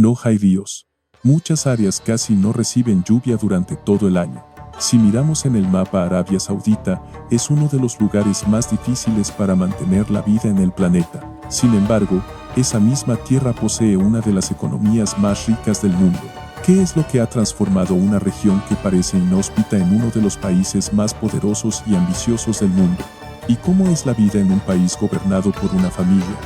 No hay ríos. Muchas áreas casi no reciben lluvia durante todo el año. Si miramos en el mapa, Arabia Saudita es uno de los lugares más difíciles para mantener la vida en el planeta. Sin embargo, esa misma tierra posee una de las economías más ricas del mundo. ¿Qué es lo que ha transformado una región que parece inhóspita en uno de los países más poderosos y ambiciosos del mundo? ¿Y cómo es la vida en un país gobernado por una familia?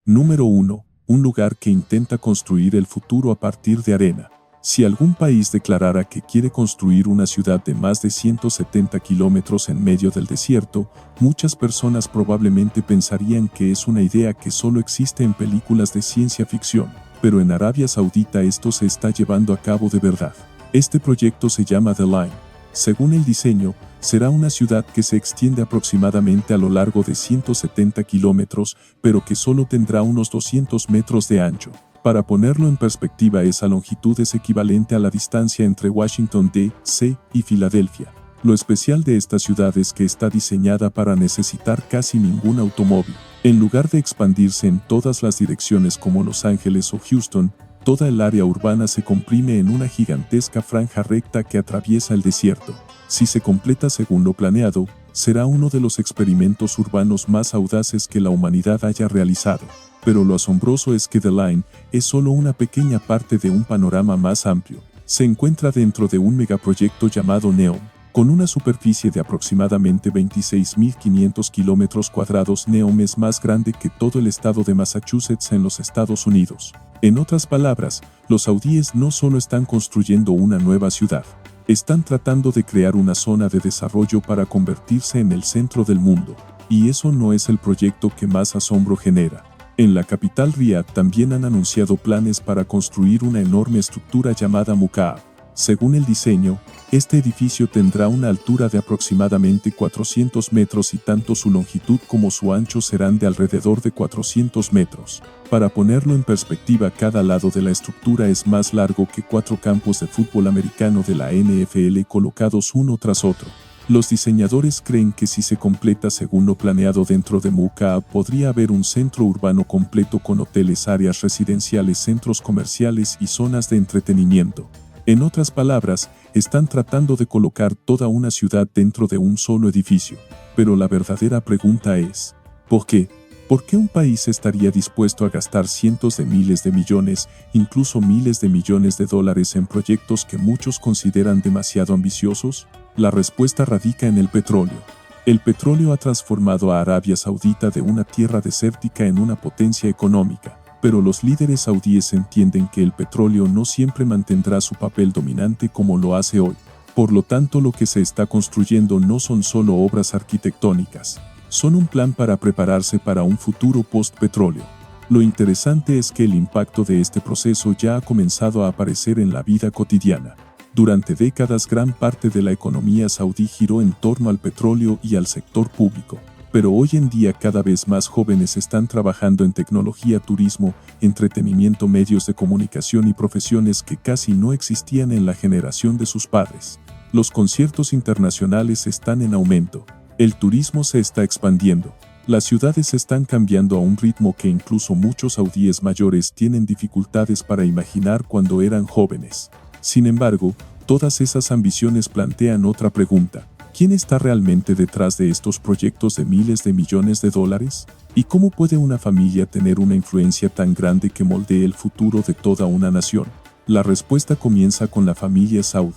Número 1. Un lugar que intenta construir el futuro a partir de arena. Si algún país declarara que quiere construir una ciudad de más de 170 kilómetros en medio del desierto, muchas personas probablemente pensarían que es una idea que solo existe en películas de ciencia ficción, pero en Arabia Saudita esto se está llevando a cabo de verdad. Este proyecto se llama The Line. Según el diseño, será una ciudad que se extiende aproximadamente a lo largo de 170 kilómetros, pero que solo tendrá unos 200 metros de ancho. Para ponerlo en perspectiva, esa longitud es equivalente a la distancia entre Washington, D.C. y Filadelfia. Lo especial de esta ciudad es que está diseñada para necesitar casi ningún automóvil. En lugar de expandirse en todas las direcciones como Los Ángeles o Houston, toda el área urbana se comprime en una gigantesca franja recta que atraviesa el desierto. Si se completa según lo planeado, será uno de los experimentos urbanos más audaces que la humanidad haya realizado. Pero lo asombroso es que The Line es solo una pequeña parte de un panorama más amplio. Se encuentra dentro de un megaproyecto llamado NEOM. Con una superficie de aproximadamente 26.500 kilómetros cuadrados, NEOM es más grande que todo el estado de Massachusetts en los Estados Unidos. En otras palabras, los saudíes no solo están construyendo una nueva ciudad, están tratando de crear una zona de desarrollo para convertirse en el centro del mundo. Y eso no es el proyecto que más asombro genera. En la capital Riad también han anunciado planes para construir una enorme estructura llamada Mukaab. Según el diseño, este edificio tendrá una altura de aproximadamente 400 metros y tanto su longitud como su ancho serán de alrededor de 400 metros. Para ponerlo en perspectiva, cada lado de la estructura es más largo que 4 campos de fútbol americano de la NFL colocados uno tras otro. Los diseñadores creen que si se completa según lo planeado dentro de Mukaab, podría haber un centro urbano completo con hoteles, áreas residenciales, centros comerciales y zonas de entretenimiento. En otras palabras, están tratando de colocar toda una ciudad dentro de un solo edificio. Pero la verdadera pregunta es, ¿por qué? ¿Por qué un país estaría dispuesto a gastar cientos de miles de millones, incluso miles de millones de dólares en proyectos que muchos consideran demasiado ambiciosos? La respuesta radica en el petróleo. El petróleo ha transformado a Arabia Saudita de una tierra desértica en una potencia económica. Pero los líderes saudíes entienden que el petróleo no siempre mantendrá su papel dominante como lo hace hoy. Por lo tanto, lo que se está construyendo no son solo obras arquitectónicas, son un plan para prepararse para un futuro post-petróleo. Lo interesante es que el impacto de este proceso ya ha comenzado a aparecer en la vida cotidiana. Durante décadas, gran parte de la economía saudí giró en torno al petróleo y al sector público. Pero hoy en día cada vez más jóvenes están trabajando en tecnología, turismo, entretenimiento, medios de comunicación y profesiones que casi no existían en la generación de sus padres. Los conciertos internacionales están en aumento. El turismo se está expandiendo. Las ciudades están cambiando a un ritmo que incluso muchos saudíes mayores tienen dificultades para imaginar cuando eran jóvenes. Sin embargo, todas esas ambiciones plantean otra pregunta. ¿Quién está realmente detrás de estos proyectos de miles de millones de dólares? ¿Y cómo puede una familia tener una influencia tan grande que moldee el futuro de toda una nación? La respuesta comienza con la familia Saud.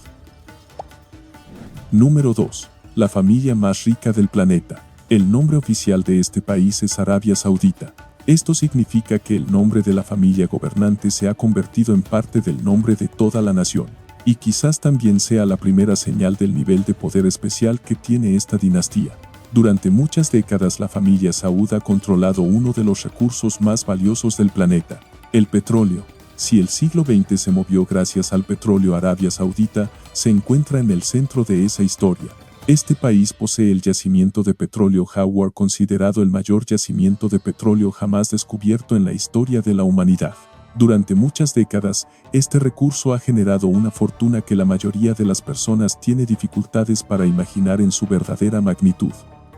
Número 2. La familia más rica del planeta. El nombre oficial de este país es Arabia Saudita. Esto significa que el nombre de la familia gobernante se ha convertido en parte del nombre de toda la nación. Y quizás también sea la primera señal del nivel de poder especial que tiene esta dinastía. Durante muchas décadas la familia Saud ha controlado uno de los recursos más valiosos del planeta, el petróleo. Si el siglo XX se movió gracias al petróleo, Arabia Saudita se encuentra en el centro de esa historia. Este país posee el yacimiento de petróleo Howard, considerado el mayor yacimiento de petróleo jamás descubierto en la historia de la humanidad. Durante muchas décadas, este recurso ha generado una fortuna que la mayoría de las personas tiene dificultades para imaginar en su verdadera magnitud.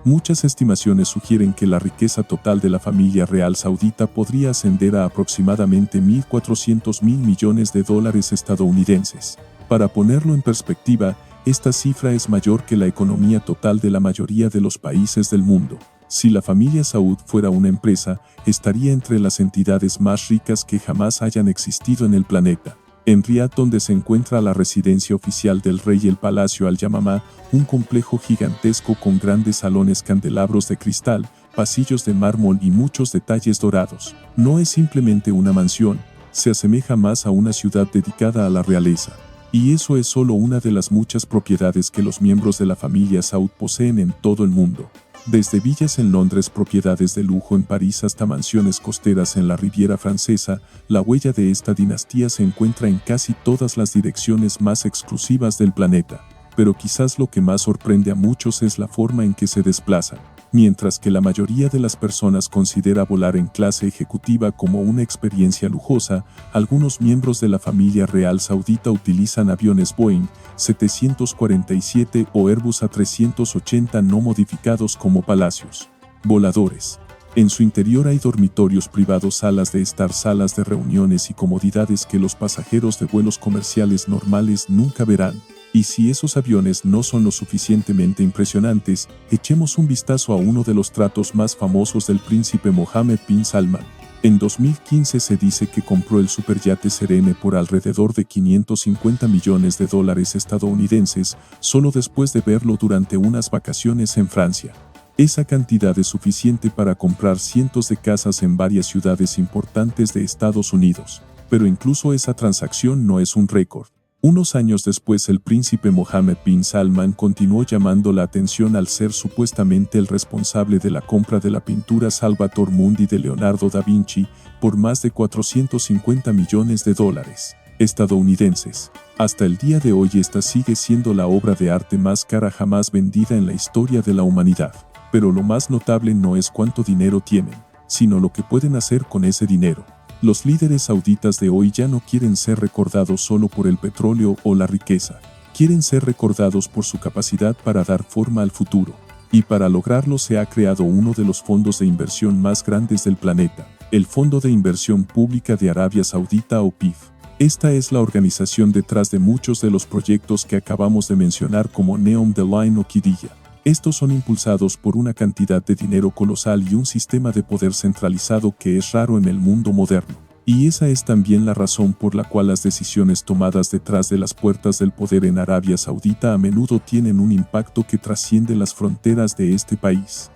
Muchas estimaciones sugieren que la riqueza total de la familia real saudita podría ascender a aproximadamente 1.400.000 millones de dólares estadounidenses. Para ponerlo en perspectiva, esta cifra es mayor que la economía total de la mayoría de los países del mundo. Si la familia Saud fuera una empresa, estaría entre las entidades más ricas que jamás hayan existido en el planeta. En Riad, donde se encuentra la residencia oficial del rey, el Palacio Al-Yamamah, un complejo gigantesco con grandes salones, candelabros de cristal, pasillos de mármol y muchos detalles dorados. No es simplemente una mansión, se asemeja más a una ciudad dedicada a la realeza. Y eso es solo una de las muchas propiedades que los miembros de la familia Saud poseen en todo el mundo. Desde villas en Londres, propiedades de lujo en París, hasta mansiones costeras en la Riviera Francesa, la huella de esta dinastía se encuentra en casi todas las direcciones más exclusivas del planeta. Pero quizás lo que más sorprende a muchos es la forma en que se desplazan. Mientras que la mayoría de las personas considera volar en clase ejecutiva como una experiencia lujosa, algunos miembros de la familia real saudita utilizan aviones Boeing 747 o Airbus A380 no modificados como palacios voladores. En su interior hay dormitorios privados, salas de estar, salas de reuniones y comodidades que los pasajeros de vuelos comerciales normales nunca verán. Y si esos aviones no son lo suficientemente impresionantes, echemos un vistazo a uno de los tratos más famosos del príncipe Mohammed bin Salman. En 2015 se dice que compró el superyate Serene por alrededor de 550 millones de dólares estadounidenses, solo después de verlo durante unas vacaciones en Francia. Esa cantidad es suficiente para comprar cientos de casas en varias ciudades importantes de Estados Unidos. Pero incluso esa transacción no es un récord. Unos años después, el príncipe Mohammed bin Salman continuó llamando la atención al ser supuestamente el responsable de la compra de la pintura Salvator Mundi de Leonardo da Vinci por más de 450 millones de dólares estadounidenses. Hasta el día de hoy esta sigue siendo la obra de arte más cara jamás vendida en la historia de la humanidad. Pero lo más notable no es cuánto dinero tienen, sino lo que pueden hacer con ese dinero. Los líderes sauditas de hoy ya no quieren ser recordados solo por el petróleo o la riqueza. Quieren ser recordados por su capacidad para dar forma al futuro. Y para lograrlo se ha creado uno de los fondos de inversión más grandes del planeta, el Fondo de Inversión Pública de Arabia Saudita o PIF. Esta es la organización detrás de muchos de los proyectos que acabamos de mencionar, como Neom the Line o Qiddiya. Estos son impulsados por una cantidad de dinero colosal y un sistema de poder centralizado que es raro en el mundo moderno. Y esa es también la razón por la cual las decisiones tomadas detrás de las puertas del poder en Arabia Saudita a menudo tienen un impacto que trasciende las fronteras de este país.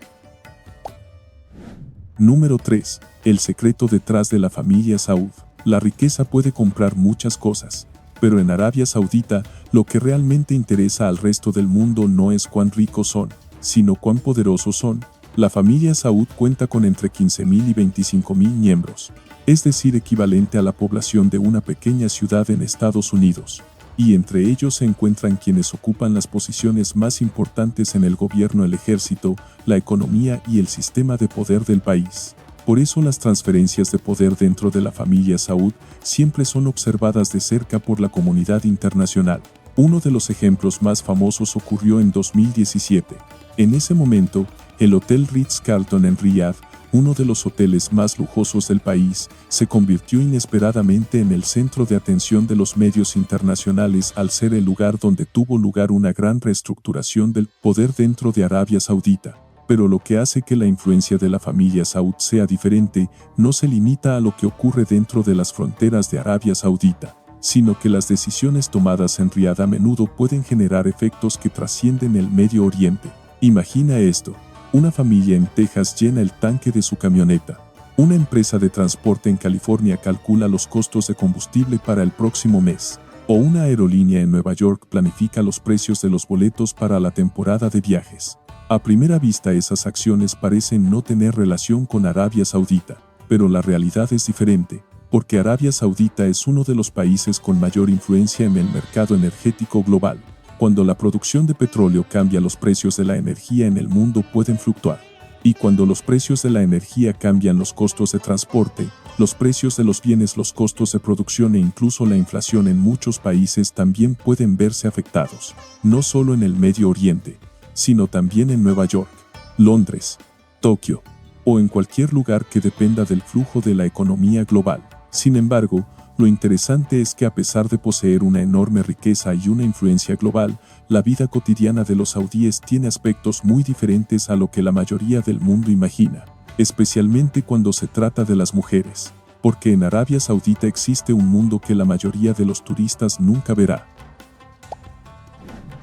Número 3. El secreto detrás de la familia Saud. La riqueza puede comprar muchas cosas. Pero en Arabia Saudita, lo que realmente interesa al resto del mundo no es cuán ricos son, sino cuán poderosos son. La familia Saud cuenta con entre 15.000 y 25.000 miembros, es decir, equivalente a la población de una pequeña ciudad en Estados Unidos. Y entre ellos se encuentran quienes ocupan las posiciones más importantes en el gobierno, el ejército, la economía y el sistema de poder del país. Por eso las transferencias de poder dentro de la familia Saud siempre son observadas de cerca por la comunidad internacional. Uno de los ejemplos más famosos ocurrió en 2017. En ese momento, el Hotel Ritz-Carlton en Riad, uno de los hoteles más lujosos del país, se convirtió inesperadamente en el centro de atención de los medios internacionales al ser el lugar donde tuvo lugar una gran reestructuración del poder dentro de Arabia Saudita. Pero lo que hace que la influencia de la familia Saud sea diferente no se limita a lo que ocurre dentro de las fronteras de Arabia Saudita, sino que las decisiones tomadas en Riad a menudo pueden generar efectos que trascienden el Medio Oriente. Imagina esto: una familia en Texas llena el tanque de su camioneta. Una empresa de transporte en California calcula los costos de combustible para el próximo mes. O una aerolínea en Nueva York planifica los precios de los boletos para la temporada de viajes. A primera vista esas acciones parecen no tener relación con Arabia Saudita, pero la realidad es diferente, porque Arabia Saudita es uno de los países con mayor influencia en el mercado energético global. Cuando la producción de petróleo cambia, los precios de la energía en el mundo pueden fluctuar. Y cuando los precios de la energía cambian, los costos de transporte, los precios de los bienes, los costos de producción e incluso la inflación en muchos países también pueden verse afectados, no solo en el Medio Oriente, sino también en Nueva York. Londres, Tokio, o en cualquier lugar que dependa del flujo de la economía global. Sin embargo, lo interesante es que a pesar de poseer una enorme riqueza y una influencia global, la vida cotidiana de los saudíes tiene aspectos muy diferentes a lo que la mayoría del mundo imagina, especialmente cuando se trata de las mujeres, porque en Arabia Saudita existe un mundo que la mayoría de los turistas nunca verá.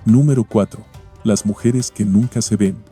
Número 4. Las mujeres que nunca se ven.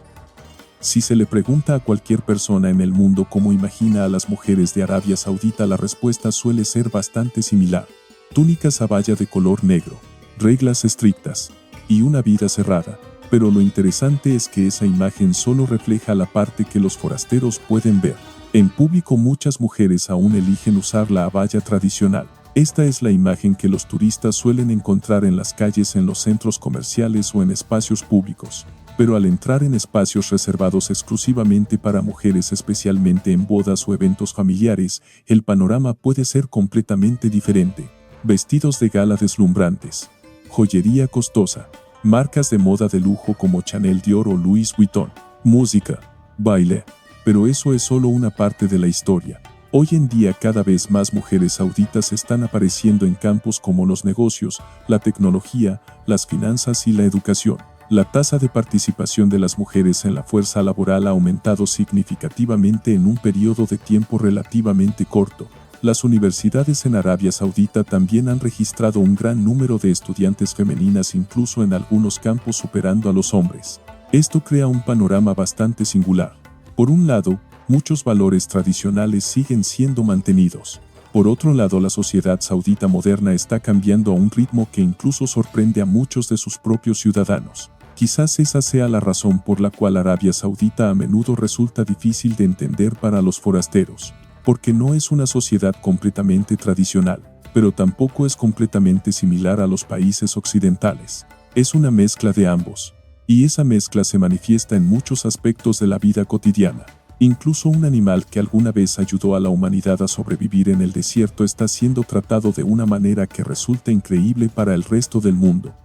Si se le pregunta a cualquier persona en el mundo cómo imagina a las mujeres de Arabia Saudita, la respuesta suele ser bastante similar. Túnica sabaya de color negro, reglas estrictas y una vida cerrada. Pero lo interesante es que esa imagen solo refleja la parte que los forasteros pueden ver. En público muchas mujeres aún eligen usar la abaya tradicional. Esta es la imagen que los turistas suelen encontrar en las calles, en los centros comerciales o en espacios públicos. Pero al entrar en espacios reservados exclusivamente para mujeres, especialmente en bodas o eventos familiares, el panorama puede ser completamente diferente. Vestidos de gala deslumbrantes, joyería costosa, marcas de moda de lujo como Chanel, Dior o Louis Vuitton, música, baile. Pero eso es solo una parte de la historia. Hoy en día cada vez más mujeres sauditas están apareciendo en campos como los negocios, la tecnología, las finanzas y la educación. La tasa de participación de las mujeres en la fuerza laboral ha aumentado significativamente en un periodo de tiempo relativamente corto. Las universidades en Arabia Saudita también han registrado un gran número de estudiantes femeninas, incluso en algunos campos superando a los hombres. Esto crea un panorama bastante singular. Por un lado, muchos valores tradicionales siguen siendo mantenidos. Por otro lado, la sociedad saudita moderna está cambiando a un ritmo que incluso sorprende a muchos de sus propios ciudadanos. Quizás esa sea la razón por la cual Arabia Saudita a menudo resulta difícil de entender para los forasteros, porque no es una sociedad completamente tradicional, pero tampoco es completamente similar a los países occidentales. Es una mezcla de ambos, y esa mezcla se manifiesta en muchos aspectos de la vida cotidiana. Incluso un animal que alguna vez ayudó a la humanidad a sobrevivir en el desierto está siendo tratado de una manera que resulta increíble para el resto del mundo.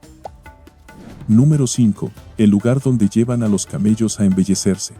Número 5. El lugar donde llevan a los camellos a embellecerse.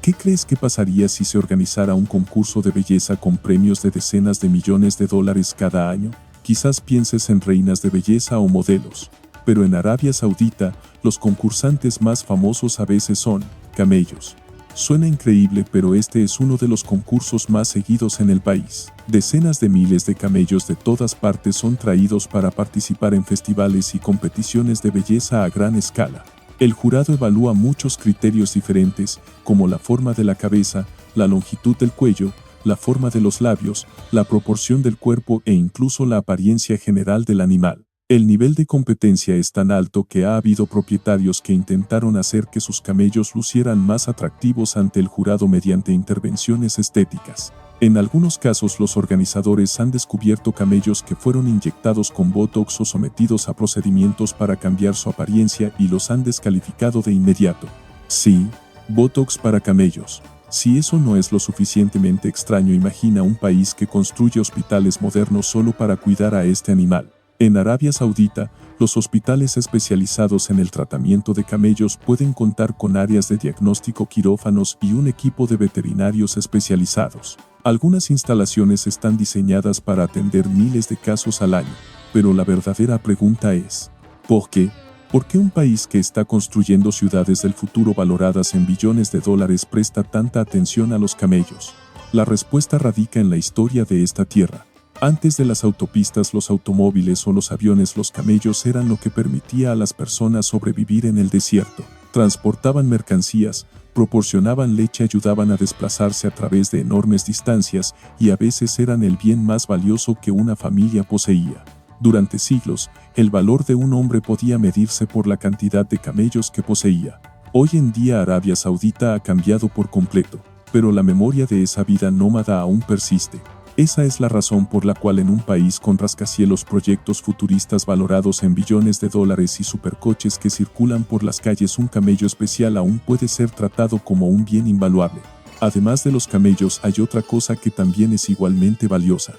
¿Qué crees que pasaría si se organizara un concurso de belleza con premios de decenas de millones de dólares cada año? Quizás pienses en reinas de belleza o modelos, pero en Arabia Saudita, los concursantes más famosos a veces son camellos. Suena increíble, pero este es uno de los concursos más seguidos en el país. Decenas de miles de camellos de todas partes son traídos para participar en festivales y competiciones de belleza a gran escala. El jurado evalúa muchos criterios diferentes, como la forma de la cabeza, la longitud del cuello, la forma de los labios, la proporción del cuerpo e incluso la apariencia general del animal. El nivel de competencia es tan alto que ha habido propietarios que intentaron hacer que sus camellos lucieran más atractivos ante el jurado mediante intervenciones estéticas. En algunos casos, los organizadores han descubierto camellos que fueron inyectados con Botox o sometidos a procedimientos para cambiar su apariencia y los han descalificado de inmediato. Sí, Botox para camellos. Si eso no es lo suficientemente extraño, imagina un país que construye hospitales modernos solo para cuidar a este animal. En Arabia Saudita, los hospitales especializados en el tratamiento de camellos pueden contar con áreas de diagnóstico, quirófanos y un equipo de veterinarios especializados. Algunas instalaciones están diseñadas para atender miles de casos al año, pero la verdadera pregunta es, ¿por qué? ¿Por qué un país que está construyendo ciudades del futuro valoradas en billones de dólares presta tanta atención a los camellos? La respuesta radica en la historia de esta tierra. Antes de las autopistas, los automóviles o los aviones, los camellos eran lo que permitía a las personas sobrevivir en el desierto. Transportaban mercancías, proporcionaban leche, ayudaban a desplazarse a través de enormes distancias y a veces eran el bien más valioso que una familia poseía. Durante siglos, el valor de un hombre podía medirse por la cantidad de camellos que poseía. Hoy en día Arabia Saudita ha cambiado por completo, pero la memoria de esa vida nómada aún persiste. Esa es la razón por la cual en un país con rascacielos, proyectos futuristas valorados en billones de dólares y supercoches que circulan por las calles, un camello especial aún puede ser tratado como un bien invaluable. Además de los camellos, hay otra cosa que también es igualmente valiosa.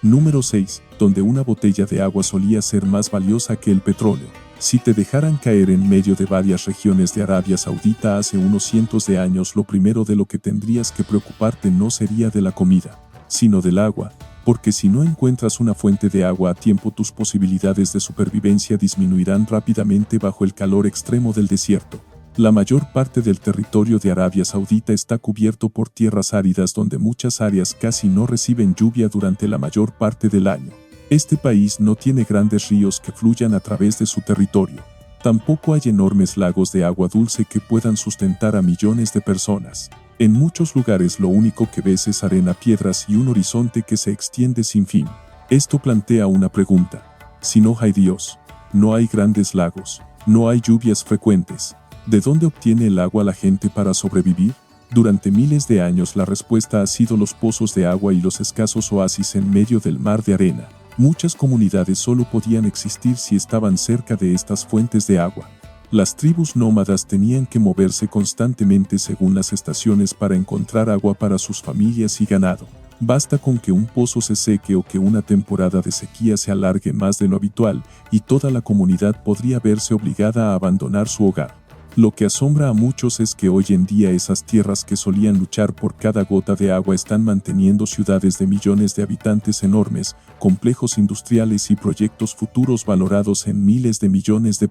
Número 6. Donde una botella de agua solía ser más valiosa que el petróleo. Si te dejaran caer en medio de varias regiones de Arabia Saudita hace unos cientos de años, lo primero de lo que tendrías que preocuparte no sería de la comida, sino del agua, porque si no encuentras una fuente de agua a tiempo, tus posibilidades de supervivencia disminuirán rápidamente bajo el calor extremo del desierto. La mayor parte del territorio de Arabia Saudita está cubierto por tierras áridas donde muchas áreas casi no reciben lluvia durante la mayor parte del año. Este país no tiene grandes ríos que fluyan a través de su territorio. Tampoco hay enormes lagos de agua dulce que puedan sustentar a millones de personas. En muchos lugares lo único que ves es arena, piedras y un horizonte que se extiende sin fin. Esto plantea una pregunta. Si no hay Dios, no hay grandes lagos, no hay lluvias frecuentes, ¿de dónde obtiene el agua la gente para sobrevivir? Durante miles de años la respuesta ha sido los pozos de agua y los escasos oasis en medio del mar de arena. Muchas comunidades solo podían existir si estaban cerca de estas fuentes de agua. Las tribus nómadas tenían que moverse constantemente según las estaciones para encontrar agua para sus familias y ganado. Basta con que un pozo se seque o que una temporada de sequía se alargue más de lo habitual, y toda la comunidad podría verse obligada a abandonar su hogar. Lo que asombra a muchos es que hoy en día esas tierras que solían luchar por cada gota de agua están manteniendo ciudades de millones de habitantes enormes, complejos industriales y proyectos futuros valorados en miles de millones de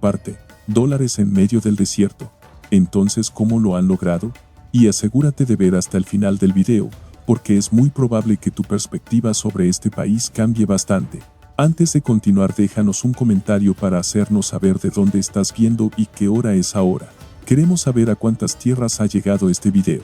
dólares en medio del desierto. Entonces, ¿cómo lo han logrado? Y asegúrate de ver hasta el final del video, porque es muy probable que tu perspectiva sobre este país cambie bastante. Antes de continuar, déjanos un comentario para hacernos saber de dónde estás viendo y qué hora es ahora. Queremos saber a cuántas tierras ha llegado este video.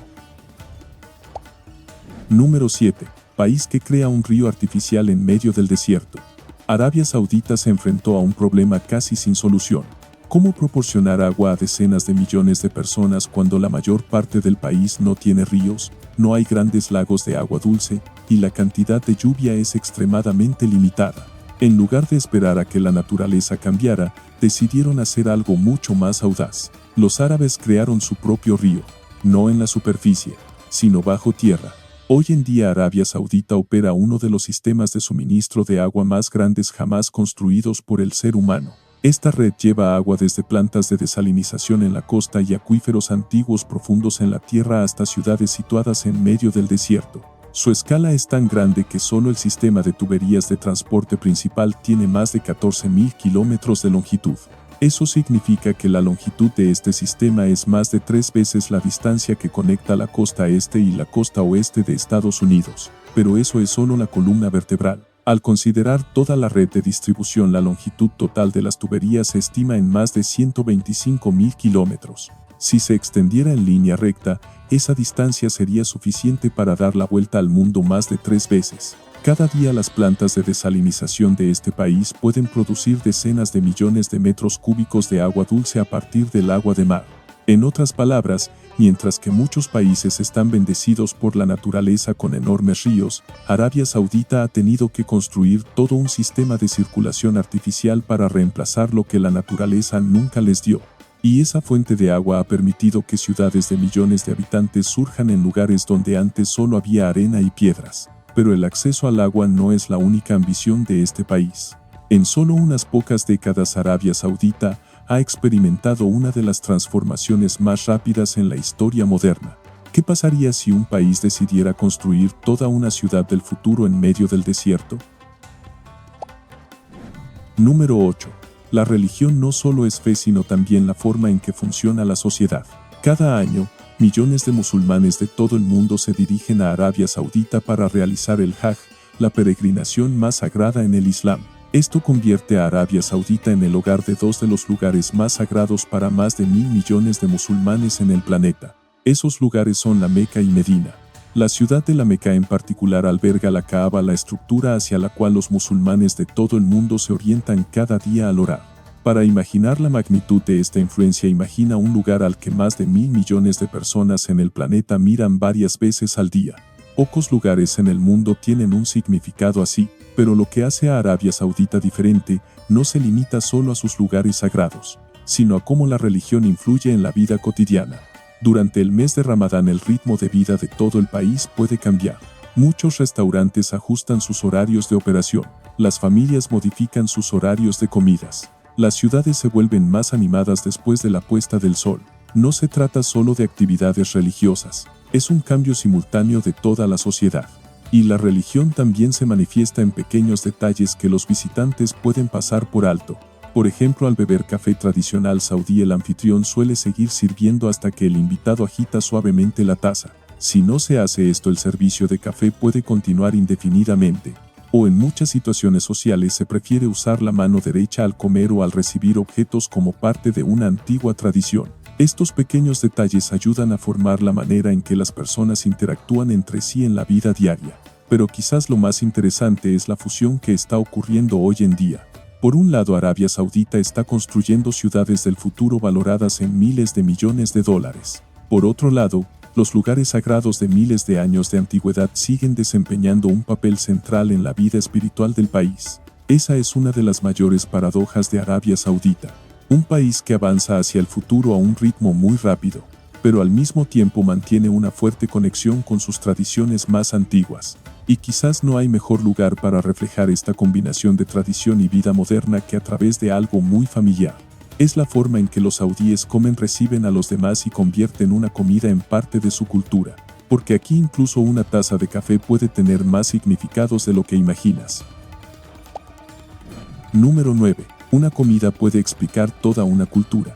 Número 7. País que crea un río artificial en medio del desierto. Arabia Saudita se enfrentó a un problema casi sin solución. ¿Cómo proporcionar agua a decenas de millones de personas cuando la mayor parte del país no tiene ríos, no hay grandes lagos de agua dulce, y la cantidad de lluvia es extremadamente limitada? En lugar de esperar a que la naturaleza cambiara, decidieron hacer algo mucho más audaz. Los árabes crearon su propio río, no en la superficie, sino bajo tierra. Hoy en día Arabia Saudita opera uno de los sistemas de suministro de agua más grandes jamás construidos por el ser humano. Esta red lleva agua desde plantas de desalinización en la costa y acuíferos antiguos profundos en la tierra hasta ciudades situadas en medio del desierto. Su escala es tan grande que solo el sistema de tuberías de transporte principal tiene más de 14.000 kilómetros de longitud. Eso significa que la longitud de este sistema es más de 3 veces la distancia que conecta la costa este y la costa oeste de Estados Unidos. Pero eso es solo la columna vertebral. Al considerar toda la red de distribución, la longitud total de las tuberías se estima en más de 125.000 kilómetros. Si se extendiera en línea recta, esa distancia sería suficiente para dar la vuelta al mundo más de 3 veces. Cada día las plantas de desalinización de este país pueden producir decenas de millones de metros cúbicos de agua dulce a partir del agua de mar. En otras palabras, mientras que muchos países están bendecidos por la naturaleza con enormes ríos, Arabia Saudita ha tenido que construir todo un sistema de circulación artificial para reemplazar lo que la naturaleza nunca les dio. Y esa fuente de agua ha permitido que ciudades de millones de habitantes surjan en lugares donde antes solo había arena y piedras. Pero el acceso al agua no es la única ambición de este país. En solo unas pocas décadas Arabia Saudita ha experimentado una de las transformaciones más rápidas en la historia moderna. ¿Qué pasaría si un país decidiera construir toda una ciudad del futuro en medio del desierto? Número 8. La religión no solo es fe, sino también la forma en que funciona la sociedad. Cada año, millones de musulmanes de todo el mundo se dirigen a Arabia Saudita para realizar el Hajj, la peregrinación más sagrada en el Islam. Esto convierte a Arabia Saudita en el hogar de dos de los lugares más sagrados para más de 1.000 millones de musulmanes en el planeta. Esos lugares son la Meca y Medina. La ciudad de la Meca en particular alberga la Kaaba, la estructura hacia la cual los musulmanes de todo el mundo se orientan cada día al orar. Para imaginar la magnitud de esta influencia, imagina un lugar al que más de 1.000 millones de personas en el planeta miran varias veces al día. Pocos lugares en el mundo tienen un significado así, pero lo que hace a Arabia Saudita diferente no se limita solo a sus lugares sagrados, sino a cómo la religión influye en la vida cotidiana. Durante el mes de Ramadán el ritmo de vida de todo el país puede cambiar. Muchos restaurantes ajustan sus horarios de operación, las familias modifican sus horarios de comidas. Las ciudades se vuelven más animadas después de la puesta del sol. No se trata solo de actividades religiosas, es un cambio simultáneo de toda la sociedad. Y la religión también se manifiesta en pequeños detalles que los visitantes pueden pasar por alto. Por ejemplo, al beber café tradicional saudí, el anfitrión suele seguir sirviendo hasta que el invitado agita suavemente la taza. Si no se hace esto, el servicio de café puede continuar indefinidamente. O en muchas situaciones sociales se prefiere usar la mano derecha al comer o al recibir objetos como parte de una antigua tradición. Estos pequeños detalles ayudan a formar la manera en que las personas interactúan entre sí en la vida diaria. Pero quizás lo más interesante es la fusión que está ocurriendo hoy en día. Por un lado, Arabia Saudita está construyendo ciudades del futuro valoradas en miles de millones de dólares. Por otro lado, los lugares sagrados de miles de años de antigüedad siguen desempeñando un papel central en la vida espiritual del país. Esa es una de las mayores paradojas de Arabia Saudita. Un país que avanza hacia el futuro a un ritmo muy rápido, pero al mismo tiempo mantiene una fuerte conexión con sus tradiciones más antiguas. Y quizás no hay mejor lugar para reflejar esta combinación de tradición y vida moderna que a través de algo muy familiar. Es la forma en que los saudíes comen, reciben a los demás y convierten una comida en parte de su cultura. Porque aquí incluso una taza de café puede tener más significados de lo que imaginas. Número 9. Una comida puede explicar toda una cultura.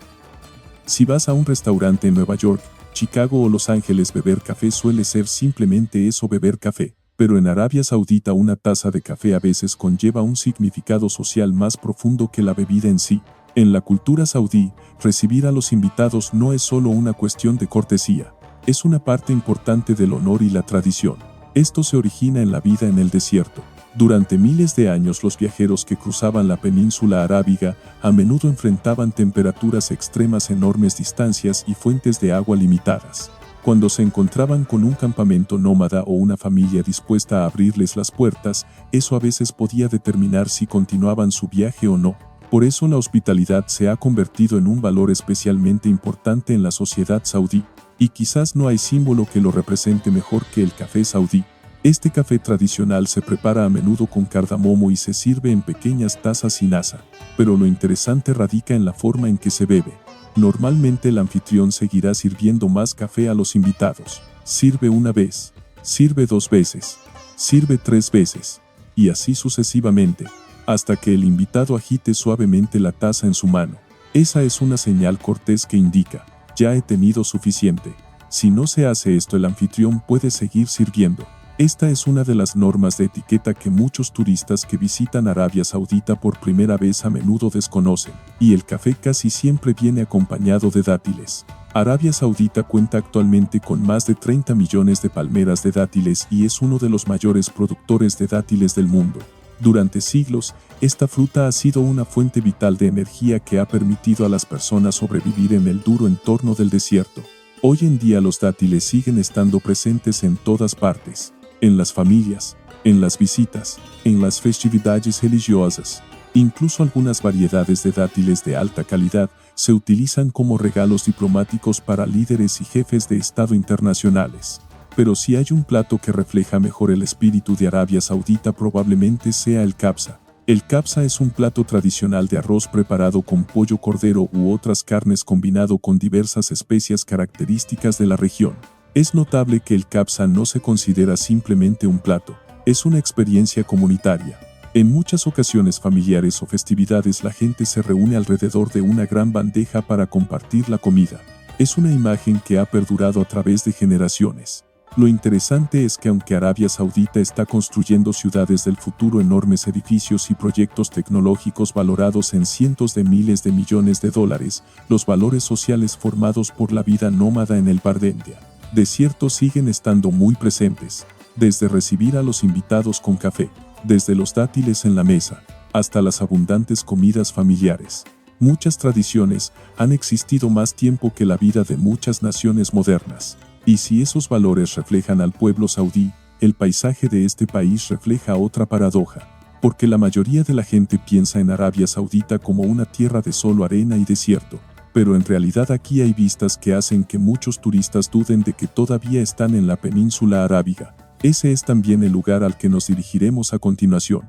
Si vas a un restaurante en Nueva York, Chicago o Los Ángeles, beber café suele ser simplemente eso, beber café. Pero en Arabia Saudita una taza de café a veces conlleva un significado social más profundo que la bebida en sí. En la cultura saudí, recibir a los invitados no es solo una cuestión de cortesía, es una parte importante del honor y la tradición. Esto se origina en la vida en el desierto. Durante miles de años los viajeros que cruzaban la península arábiga a menudo enfrentaban temperaturas extremas, enormes distancias y fuentes de agua limitadas. Cuando se encontraban con un campamento nómada o una familia dispuesta a abrirles las puertas, eso a veces podía determinar si continuaban su viaje o no. Por eso la hospitalidad se ha convertido en un valor especialmente importante en la sociedad saudí, y quizás no hay símbolo que lo represente mejor que el café saudí. Este café tradicional se prepara a menudo con cardamomo y se sirve en pequeñas tazas sin asa, pero lo interesante radica en la forma en que se bebe. Normalmente el anfitrión seguirá sirviendo más café a los invitados. Sirve una vez, sirve 2 veces, sirve 3 veces, y así sucesivamente, hasta que el invitado agite suavemente la taza en su mano. Esa es una señal cortés que indica, ya he tenido suficiente. Si no se hace esto, el anfitrión puede seguir sirviendo. Esta es una de las normas de etiqueta que muchos turistas que visitan Arabia Saudita por primera vez a menudo desconocen, y el café casi siempre viene acompañado de dátiles. Arabia Saudita cuenta actualmente con más de 30 millones de palmeras de dátiles y es uno de los mayores productores de dátiles del mundo. Durante siglos, esta fruta ha sido una fuente vital de energía que ha permitido a las personas sobrevivir en el duro entorno del desierto. Hoy en día los dátiles siguen estando presentes en todas partes, en las familias, en las visitas, en las festividades religiosas. Incluso algunas variedades de dátiles de alta calidad se utilizan como regalos diplomáticos para líderes y jefes de Estado internacionales. Pero si hay un plato que refleja mejor el espíritu de Arabia Saudita, probablemente sea el kabsa. El kabsa es un plato tradicional de arroz preparado con pollo, cordero u otras carnes combinado con diversas especias características de la región. Es notable que el kabsa no se considera simplemente un plato, es una experiencia comunitaria. En muchas ocasiones familiares o festividades la gente se reúne alrededor de una gran bandeja para compartir la comida. Es una imagen que ha perdurado a través de generaciones. Lo interesante es que aunque Arabia Saudita está construyendo ciudades del futuro, enormes edificios y proyectos tecnológicos valorados en cientos de miles de millones de dólares, los valores sociales formados por la vida nómada en el Bardendia desierto siguen estando muy presentes, desde recibir a los invitados con café, desde los dátiles en la mesa, hasta las abundantes comidas familiares. Muchas tradiciones han existido más tiempo que la vida de muchas naciones modernas. Y si esos valores reflejan al pueblo saudí, el paisaje de este país refleja otra paradoja, porque la mayoría de la gente piensa en Arabia Saudita como una tierra de solo arena y desierto, pero en realidad aquí hay vistas que hacen que muchos turistas duden de que todavía están en la península arábiga. Ese es también el lugar al que nos dirigiremos a continuación.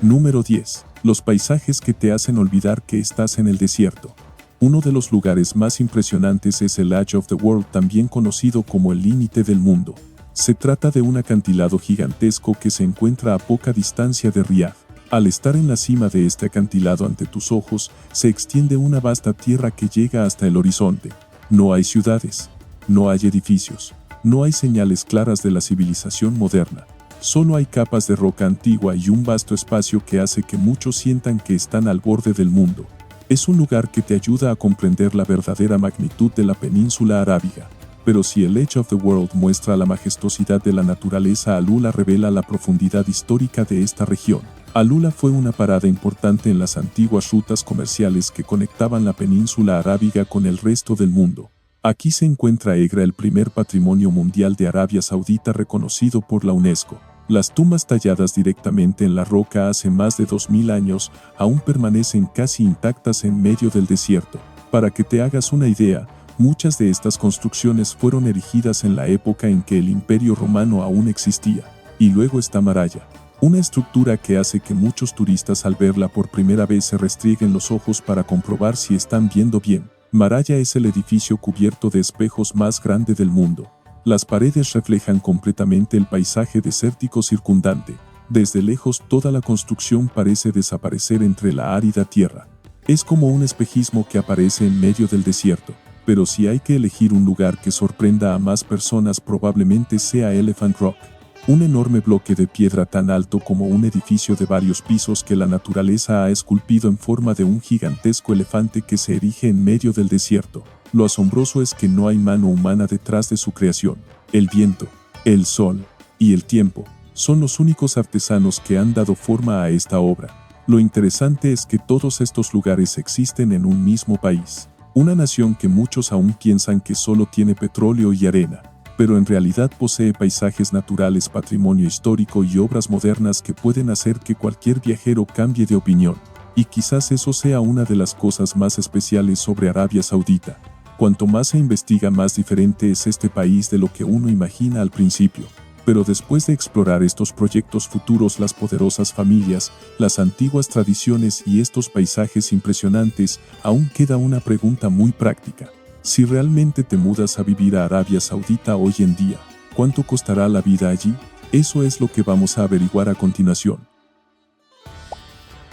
Número 10. los paisajes que te hacen olvidar que estás en el desierto. Uno de los lugares más impresionantes es el Edge of the World, también conocido como el límite del mundo. Se trata de un acantilado gigantesco que se encuentra a poca distancia de Riad. Al estar en la cima de este acantilado ante tus ojos, se extiende una vasta tierra que llega hasta el horizonte. No hay ciudades, no hay edificios, no hay señales claras de la civilización moderna. Solo hay capas de roca antigua y un vasto espacio que hace que muchos sientan que están al borde del mundo. Es un lugar que te ayuda a comprender la verdadera magnitud de la península arábiga. Pero si el Edge of the World muestra la majestuosidad de la naturaleza, Alula revela la profundidad histórica de esta región. Alula fue una parada importante en las antiguas rutas comerciales que conectaban la península arábiga con el resto del mundo. Aquí se encuentra Egra, el primer patrimonio mundial de Arabia Saudita reconocido por la UNESCO. Las tumbas talladas directamente en la roca hace más de 2000 años aún permanecen casi intactas en medio del desierto. Para que te hagas una idea, muchas de estas construcciones fueron erigidas en la época en que el Imperio Romano aún existía. Y luego está Maraya, una estructura que hace que muchos turistas al verla por primera vez se restrieguen los ojos para comprobar si están viendo bien. Maraya es el edificio cubierto de espejos más grande del mundo. Las paredes reflejan completamente el paisaje desértico circundante. Desde lejos toda la construcción parece desaparecer entre la árida tierra. Es como un espejismo que aparece en medio del desierto. Pero si hay que elegir un lugar que sorprenda a más personas, probablemente sea Elephant Rock. Un enorme bloque de piedra tan alto como un edificio de varios pisos que la naturaleza ha esculpido en forma de un gigantesco elefante que se erige en medio del desierto. Lo asombroso es que no hay mano humana detrás de su creación. El viento, el sol y el tiempo son los únicos artesanos que han dado forma a esta obra. Lo interesante es que todos estos lugares existen en un mismo país. Una nación que muchos aún piensan que solo tiene petróleo y arena, pero en realidad posee paisajes naturales, patrimonio histórico y obras modernas que pueden hacer que cualquier viajero cambie de opinión. Y quizás eso sea una de las cosas más especiales sobre Arabia Saudita. Cuanto más se investiga, más diferente es este país de lo que uno imagina al principio. Pero después de explorar estos proyectos futuros, las poderosas familias, las antiguas tradiciones y estos paisajes impresionantes, aún queda una pregunta muy práctica. Si realmente te mudas a vivir a Arabia Saudita hoy en día, ¿cuánto costará la vida allí? Eso es lo que vamos a averiguar a continuación.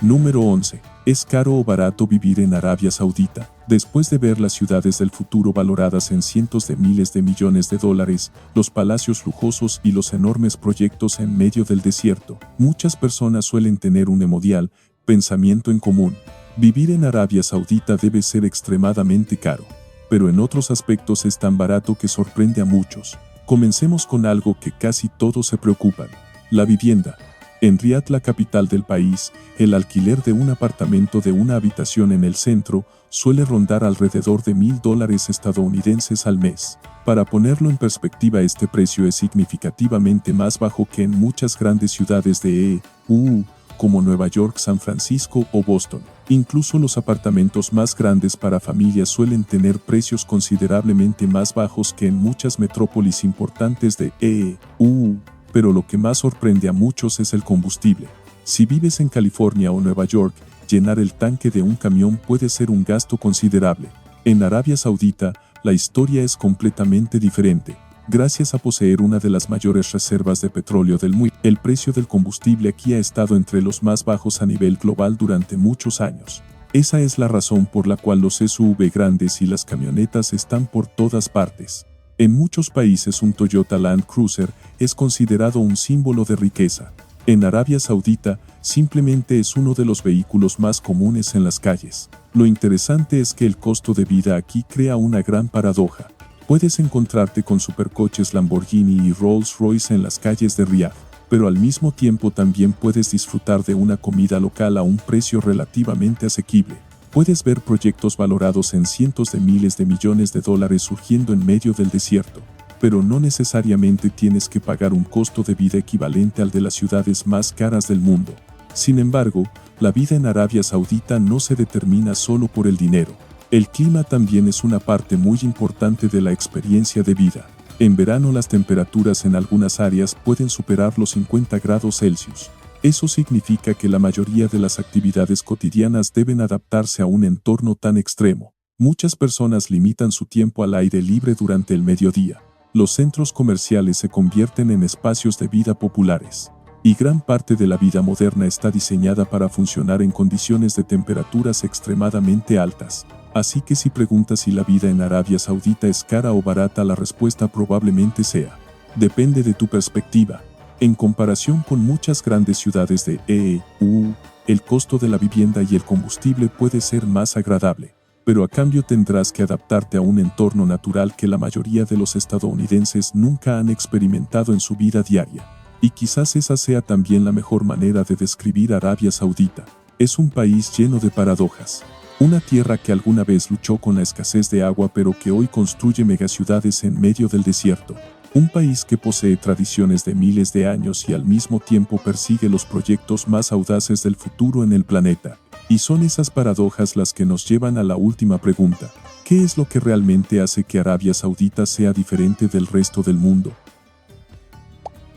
Número 11. ¿Es caro o barato vivir en Arabia Saudita? Después de ver las ciudades del futuro valoradas en cientos de miles de millones de dólares, los palacios lujosos y los enormes proyectos en medio del desierto, muchas personas suelen tener un emocional pensamiento en común. Vivir en Arabia Saudita debe ser extremadamente caro, pero en otros aspectos es tan barato que sorprende a muchos. Comencemos con algo que casi todos se preocupan: la vivienda. En Riad, la capital del país, el alquiler de un apartamento de una habitación en el centro suele rondar alrededor de $1000 estadounidenses al mes. Para ponerlo en perspectiva, este precio es significativamente más bajo que en muchas grandes ciudades de EU, como Nueva York, San Francisco o Boston. Incluso los apartamentos más grandes para familias suelen tener precios considerablemente más bajos que en muchas metrópolis importantes de EU. Pero lo que más sorprende a muchos es el combustible. Si vives en California o Nueva York, llenar el tanque de un camión puede ser un gasto considerable. En Arabia Saudita, la historia es completamente diferente. Gracias a poseer una de las mayores reservas de petróleo del mundo, el precio del combustible aquí ha estado entre los más bajos a nivel global durante muchos años. Esa es la razón por la cual los SUV grandes y las camionetas están por todas partes. En muchos países un Toyota Land Cruiser es considerado un símbolo de riqueza. En Arabia Saudita, simplemente es uno de los vehículos más comunes en las calles. Lo interesante es que el costo de vida aquí crea una gran paradoja. Puedes encontrarte con supercoches Lamborghini y Rolls-Royce en las calles de Riad, pero al mismo tiempo también puedes disfrutar de una comida local a un precio relativamente asequible. Puedes ver proyectos valorados en cientos de miles de millones de dólares surgiendo en medio del desierto, pero no necesariamente tienes que pagar un costo de vida equivalente al de las ciudades más caras del mundo. Sin embargo, la vida en Arabia Saudita no se determina solo por el dinero. El clima también es una parte muy importante de la experiencia de vida. En verano las temperaturas en algunas áreas pueden superar los 50 grados Celsius. Eso significa que la mayoría de las actividades cotidianas deben adaptarse a un entorno tan extremo. Muchas personas limitan su tiempo al aire libre durante el mediodía. Los centros comerciales se convierten en espacios de vida populares. Y gran parte de la vida moderna está diseñada para funcionar en condiciones de temperaturas extremadamente altas. Así que si preguntas si la vida en Arabia Saudita es cara o barata, la respuesta probablemente sea: depende de tu perspectiva. En comparación con muchas grandes ciudades de EU, el costo de la vivienda y el combustible puede ser más agradable, pero a cambio tendrás que adaptarte a un entorno natural que la mayoría de los estadounidenses nunca han experimentado en su vida diaria. Y quizás esa sea también la mejor manera de describir Arabia Saudita. Es un país lleno de paradojas. Una tierra que alguna vez luchó con la escasez de agua pero que hoy construye megaciudades en medio del desierto. Un país que posee tradiciones de miles de años y al mismo tiempo persigue los proyectos más audaces del futuro en el planeta. Y son esas paradojas las que nos llevan a la última pregunta. ¿Qué es lo que realmente hace que Arabia Saudita sea diferente del resto del mundo?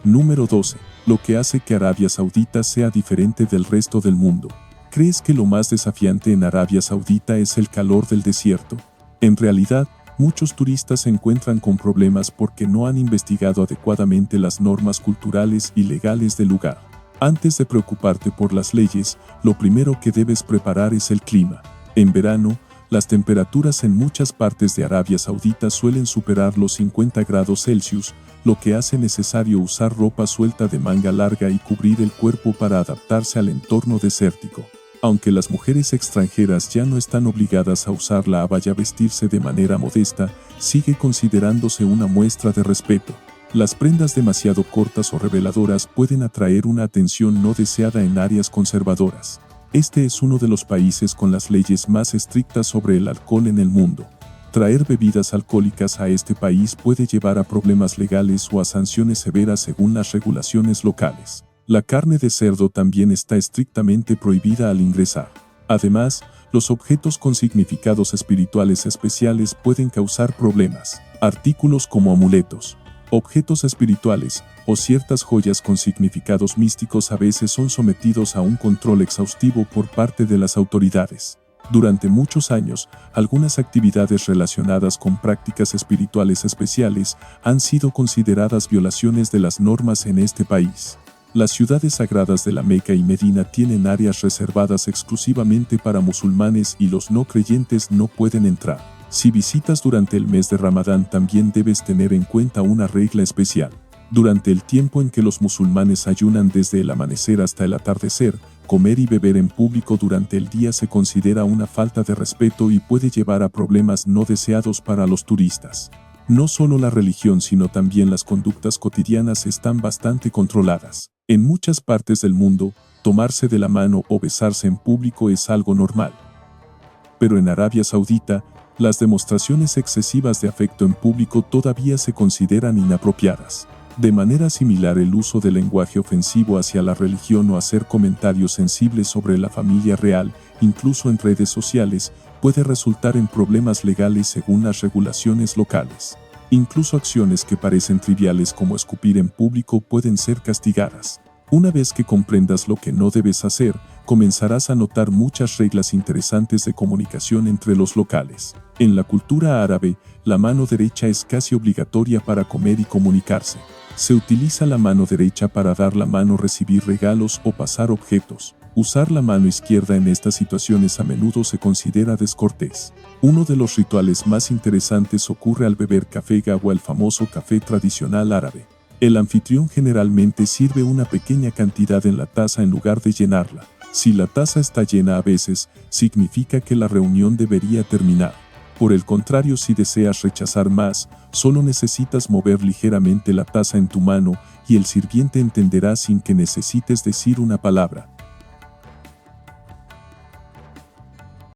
Número 12. Lo que hace que Arabia Saudita sea diferente del resto del mundo. ¿Crees que lo más desafiante en Arabia Saudita es el calor del desierto? En realidad, muchos turistas se encuentran con problemas porque no han investigado adecuadamente las normas culturales y legales del lugar. Antes de preocuparte por las leyes, lo primero que debes preparar es el clima. En verano, las temperaturas en muchas partes de Arabia Saudita suelen superar los 50 grados Celsius, lo que hace necesario usar ropa suelta de manga larga y cubrir el cuerpo para adaptarse al entorno desértico. Aunque las mujeres extranjeras ya no están obligadas a usar la abaya, vestirse de manera modesta sigue considerándose una muestra de respeto. Las prendas demasiado cortas o reveladoras pueden atraer una atención no deseada en áreas conservadoras. Este es uno de los países con las leyes más estrictas sobre el alcohol en el mundo. Traer bebidas alcohólicas a este país puede llevar a problemas legales o a sanciones severas según las regulaciones locales. La carne de cerdo también está estrictamente prohibida al ingresar. Además, los objetos con significados espirituales especiales pueden causar problemas. Artículos como amuletos, objetos espirituales o ciertas joyas con significados místicos a veces son sometidos a un control exhaustivo por parte de las autoridades. Durante muchos años, algunas actividades relacionadas con prácticas espirituales especiales han sido consideradas violaciones de las normas en este país. Las ciudades sagradas de la Meca y Medina tienen áreas reservadas exclusivamente para musulmanes y los no creyentes no pueden entrar. Si visitas durante el mes de Ramadán, también debes tener en cuenta una regla especial. Durante el tiempo en que los musulmanes ayunan desde el amanecer hasta el atardecer, comer y beber en público durante el día se considera una falta de respeto y puede llevar a problemas no deseados para los turistas. No solo la religión, sino también las conductas cotidianas están bastante controladas. En muchas partes del mundo, tomarse de la mano o besarse en público es algo normal. Pero en Arabia Saudita, las demostraciones excesivas de afecto en público todavía se consideran inapropiadas. De manera similar, el uso del lenguaje ofensivo hacia la religión o hacer comentarios sensibles sobre la familia real, incluso en redes sociales, puede resultar en problemas legales según las regulaciones locales. Incluso acciones que parecen triviales como escupir en público pueden ser castigadas. Una vez que comprendas lo que no debes hacer, comenzarás a notar muchas reglas interesantes de comunicación entre los locales. En la cultura árabe, la mano derecha es casi obligatoria para comer y comunicarse. Se utiliza la mano derecha para dar la mano, recibir regalos o pasar objetos. Usar la mano izquierda en estas situaciones a menudo se considera descortés. Uno de los rituales más interesantes ocurre al beber café gawa, el famoso café tradicional árabe. El anfitrión generalmente sirve una pequeña cantidad en la taza en lugar de llenarla. Si la taza está llena a veces, significa que la reunión debería terminar. Por el contrario, si deseas rechazar más, solo necesitas mover ligeramente la taza en tu mano y el sirviente entenderá sin que necesites decir una palabra.